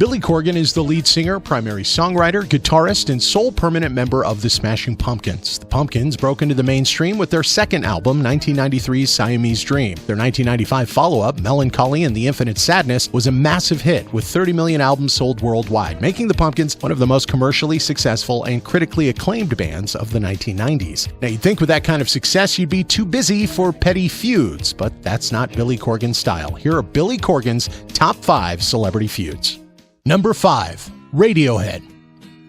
Billy Corgan is the lead singer, primary songwriter, guitarist, and sole permanent member of the Smashing Pumpkins. The Pumpkins broke into the mainstream with their second album, 1993's Siamese Dream. Their 1995 follow-up, Melancholy and the Infinite Sadness, was a massive hit with 30 million albums sold worldwide, making the Pumpkins one of the most commercially successful and critically acclaimed bands of the 1990s. Now, you'd think with that kind of success, you'd be too busy for petty feuds, but that's not Billy Corgan's style. Here are Billy Corgan's top 5 celebrity feuds. Number 5. Radiohead.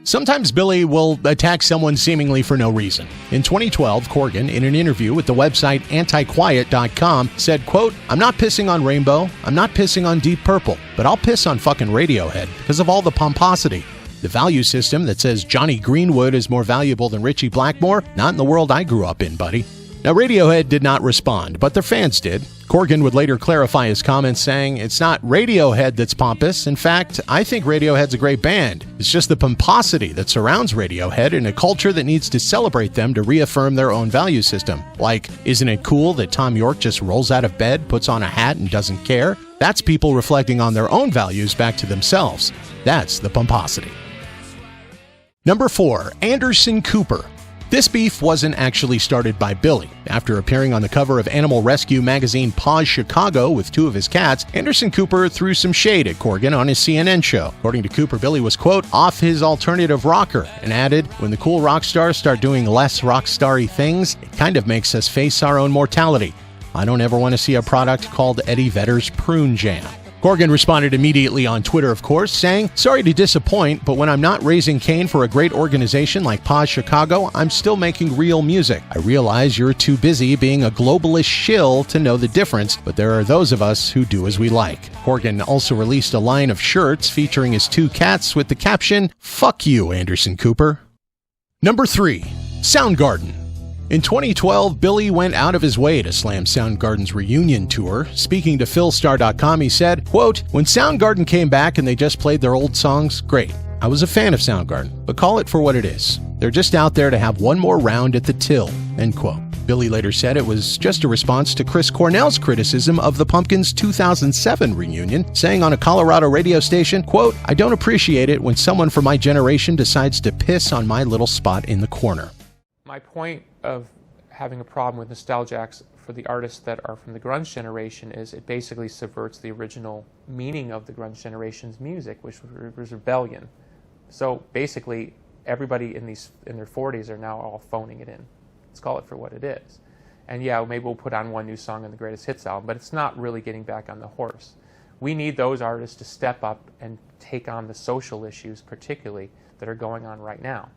Sometimes Billy will attack someone seemingly for no reason. In 2012, Corgan, in an interview with the website antiquiet.com, said, quote, "I'm not pissing on Rainbow, I'm not pissing on Deep Purple, but I'll piss on fucking Radiohead because of all the pomposity. The value system that says Johnny Greenwood is more valuable than Richie Blackmore? Not in the world I grew up in, buddy." Now, Radiohead did not respond, but their fans did. Corgan would later clarify his comments, saying, "It's not Radiohead that's pompous. In fact, I think Radiohead's a great band. It's just the pomposity that surrounds Radiohead in a culture that needs to celebrate them to reaffirm their own value system. Like, isn't it cool that Tom York just rolls out of bed, puts on a hat, and doesn't care? That's people reflecting on their own values back to themselves. That's the pomposity." Number 4. Anderson Cooper. This beef wasn't actually started by Billy. After appearing on the cover of animal rescue magazine Paws Chicago with 2 of his cats, Anderson Cooper threw some shade at Corgan on his CNN show. According to Cooper, Billy was, quote, "off his alternative rocker," and added, "When the cool rock stars start doing less rock starry things, it kind of makes us face our own mortality. I don't ever want to see a product called Eddie Vedder's Prune Jam." Corgan responded immediately on Twitter, of course, saying, "Sorry to disappoint, but when I'm not raising Cain for a great organization like Paws Chicago, I'm still making real music. I realize you're too busy being a globalist shill to know the difference, but there are those of us who do as we like." Corgan also released a line of shirts featuring his 2 cats with the caption, "Fuck you, Anderson Cooper." Number 3. Soundgarden. In 2012, Billy went out of his way to slam Soundgarden's reunion tour. Speaking to Philstar.com, he said, quote, "When Soundgarden came back and they just played their old songs, great. I was a fan of Soundgarden, but call it for what it is. They're just out there to have one more round at the till," end quote. Billy later said it was just a response to Chris Cornell's criticism of the Pumpkins' 2007 reunion, saying on a Colorado radio station, quote, "I don't appreciate it when someone from my generation decides to piss on my little spot in the corner." My point of having a problem with nostalgia acts for the artists that are from the grunge generation is it basically subverts the original meaning of the grunge generation's music, which was rebellion. So basically, everybody in their 40s are now all phoning it in. Let's call it for what it is. And yeah, maybe we'll put on one new song on the Greatest Hits album, but it's not really getting back on the horse. We need those artists to step up and take on the social issues, particularly, that are going on right now.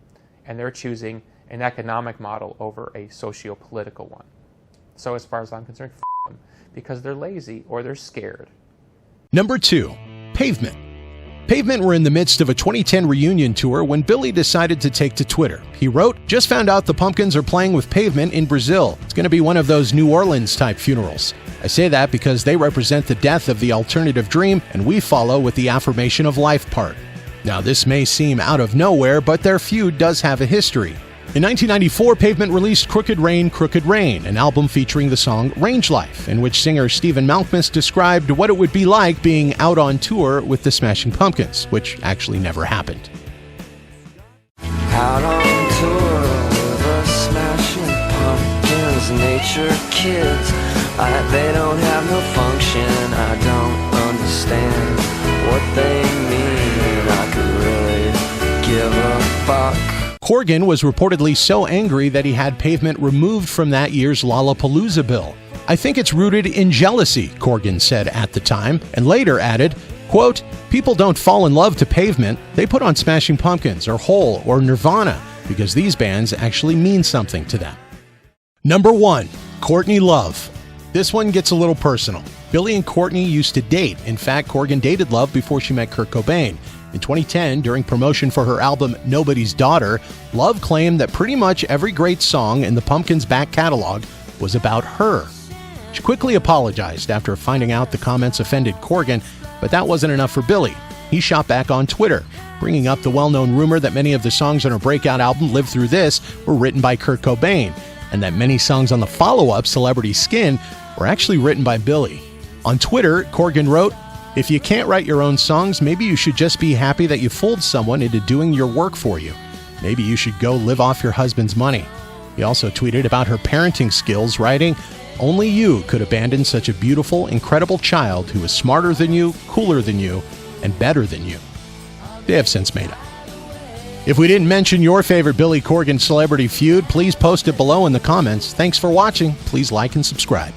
And they're choosing an economic model over a socio-political one. So as far as I'm concerned, f*** them, because they're lazy or they're scared. Number 2. Pavement. Pavement were in the midst of a 2010 reunion tour when Billy decided to take to Twitter. He wrote, "Just found out the Pumpkins are playing with Pavement in Brazil. It's going to be one of those New Orleans-type funerals. I say that because they represent the death of the alternative dream, and we follow with the affirmation of life part." Now, this may seem out of nowhere, but their feud does have a history. In 1994, Pavement released Crooked Rain, an album featuring the song Range Life, in which singer Stephen Malkmus described what it would be like being out on tour with the Smashing Pumpkins, which actually never happened. Out on tour with the Smashing Pumpkins, nature kids, they don't have no function, I don't understand what they mean, I could really give a fuck. Corgan was reportedly so angry that he had Pavement removed from that year's Lollapalooza bill. "I think it's rooted in jealousy," Corgan said at the time, and later added, quote, "People don't fall in love to Pavement, they put on Smashing Pumpkins or Hole or Nirvana because these bands actually mean something to them." Number 1. Courtney Love. This one gets a little personal. Billy and Courtney used to date. In fact, Corgan dated Love before she met Kurt Cobain. In 2010, during promotion for her album Nobody's Daughter, Love claimed that pretty much every great song in the Pumpkins' back catalog was about her. She quickly apologized after finding out the comments offended Corgan, but that wasn't enough for Billy. He shot back on Twitter, bringing up the well-known rumor that many of the songs on her breakout album Live Through This were written by Kurt Cobain, and that many songs on the follow-up Celebrity Skin were actually written by Billy. On Twitter, Corgan wrote, If you can't write your own songs, maybe you should just be happy that you fooled someone into doing your work for you. Maybe you should go live off your husband's money. He also tweeted about her parenting skills, writing, "Only you could abandon such a beautiful, incredible child who is smarter than you, cooler than you, and better than you." They have since made up. If we didn't mention your favorite Billy Corgan celebrity feud, please post it below in the comments. Thanks for watching. Please like and subscribe.